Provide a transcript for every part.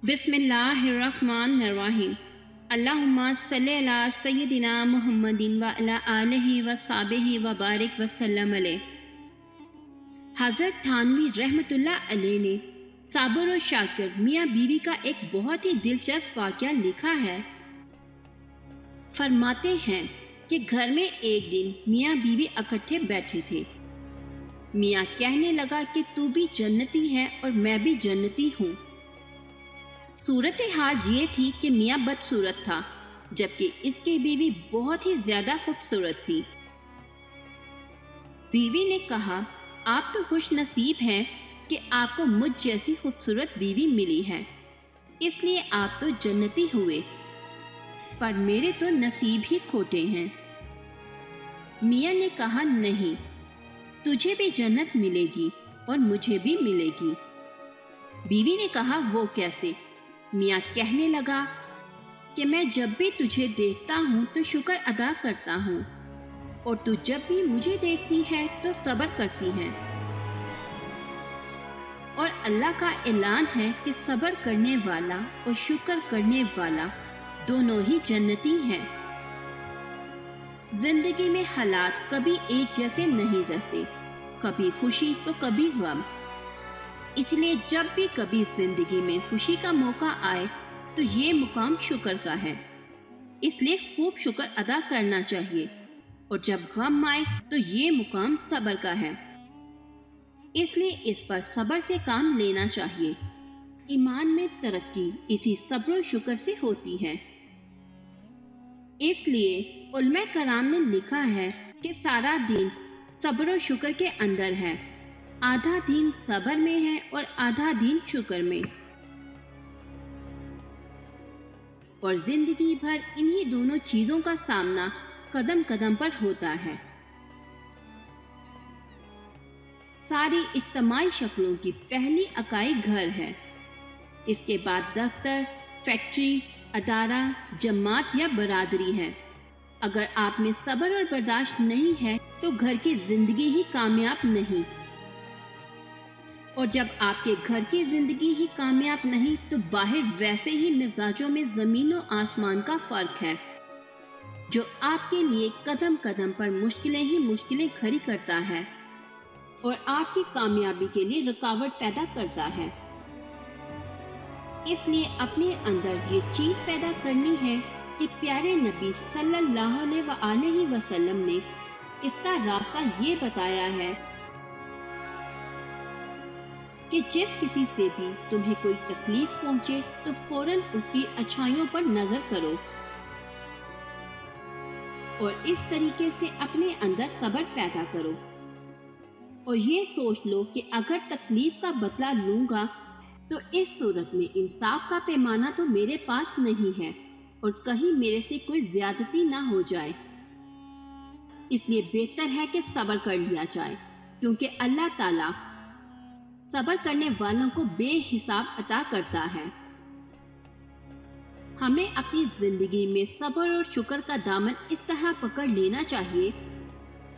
बिस्मिल्लाहिर्रहमानिर्रहीम। अल्लाहुम्मा सल्लि अला सय्यदिना मुहम्मदिन व अला आलिहि व साहबिहि व बारिक व सल्लम अलैहि। हज़रत थानवी रहमतुल्लाह अलैह ने साबिर और शाकिर मियाँ बीवी का एक बहुत ही दिलचस्प वाक़या लिखा है। फरमाते हैं कि घर में एक दिन मियाँ बीवी इकट्ठे बैठे थे। मियाँ कहने लगा कि तू भी जन्नती है और मैं भी जन्नती हूँ। सूरत हाल ये थी कि मियाँ बदसूरत था, जबकि इसकी बीवी बहुत ही ज्यादा खूबसूरत थी। बीवी ने कहा, आप तो खुश नसीब हैं कि आपको मुझ जैसी खूबसूरत बीवी मिली है, इसलिए आप तो जन्नती हुए, पर मेरे तो नसीब ही खोटे हैं। मियाँ ने कहा, नहीं, तुझे भी जन्नत मिलेगी और मुझे भी मिलेगी। बीवी ने कहा, वो कैसे? मियाँ कहने लगा कि मैं जब भी तुझे देखता हूँ तो शुक्र अदा करता हूँ, और तू जब भी मुझे देखती है तो सब्र करती है, और अल्लाह का ऐलान है कि सब्र करने वाला और शुक्र करने वाला दोनों ही जन्नती हैं। जिंदगी में हालात कभी एक जैसे नहीं रहते, कभी खुशी तो कभी गम। इसलिए जब भी कभी जिंदगी में खुशी का मौका आए तो ये मुकाम शुक्र का है, इसलिए खूब शुक्र अदा करना चाहिए, और जब गम आए तो ये मुकाम सब्र का है, इसलिए इस पर सब्र से काम लेना चाहिए। ईमान में तरक्की इसी सब्र और शुक्र से होती है। इसलिए उलमा कराम ने लिखा है कि सारा दीन सब्र और शुक्र के अंदर है। आधा दीन सब्र में है और आधा दीन शुक्र में, और जिंदगी भर इन्हीं दोनों चीजों का सामना कदम कदम पर होता है। सारी इज्तिमाई शक्लों की पहली इकाई घर है, इसके बाद दफ्तर, फैक्ट्री, अदारा, जमात या बरादरी है। अगर आप में सब्र और बर्दाश्त नहीं है तो घर की जिंदगी ही कामयाब नहीं, और जब आपके घर की जिंदगी ही कामयाब नहीं तो बाहर वैसे ही मिजाजों में जमीन और आसमान का फर्क है, जो आपके लिए कदम कदम पर मुश्किलें ही मुश्किलें खड़ी करता है और आपकी कामयाबी के लिए रुकावट पैदा करता है। इसलिए अपने अंदर ये चीज पैदा करनी है कि प्यारे नबी सल्लल्लाहु अलैहि वसल्लम ने इसका रास्ता ये बताया है कि जिस किसी से भी तुम्हें कोई तकलीफ पहुंचे तो फौरन उसकी अच्छाइयों पर नजर करो, और इस तरीके से अपने अंदर सब्र पैदा करो, और ये सोच लो कि अगर तकलीफ का बदला लूंगा तो इस सूरत में इंसाफ का पैमाना तो मेरे पास नहीं है और कहीं मेरे से कोई ज्यादती ना हो जाए। इसलिए बेहतर है कि सब्र कर लिया जाए, क्योंकि अल्लाह ताला सब्र करने वालों को बेहिसाब अता करता है। हमें अपनी जिंदगी में सब्र और शुक्र का दामन इस तरह पकड़ लेना चाहिए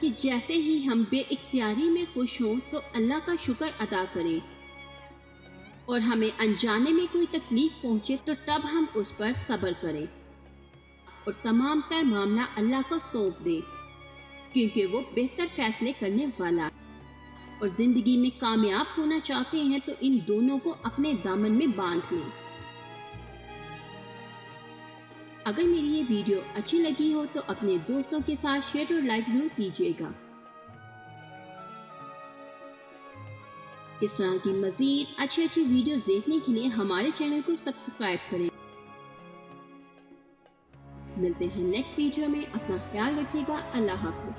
कि जैसे ही हम बेइख्तियारी में खुश हों तो अल्लाह का शुक्र अदा करें, और हमें अनजाने में कोई तकलीफ पहुंचे तो तब हम उस पर सब्र करें और तमाम तर मामला अल्लाह को सौंप दें, क्योंकि वो बेहतर फैसले करने वाला है। और जिंदगी में कामयाब होना चाहते हैं तो इन दोनों को अपने दामन में बांध लें। अगर मेरी ये वीडियो अच्छी लगी हो तो अपने दोस्तों के साथ शेयर और लाइक जरूर कीजिएगा। इस तरह की मजीद अच्छी वीडियोस देखने के लिए हमारे चैनल को सब्सक्राइब करें। मिलते हैं नेक्स्ट वीडियो में। अपना ख्याल रखिएगा। अल्लाह हाफिज।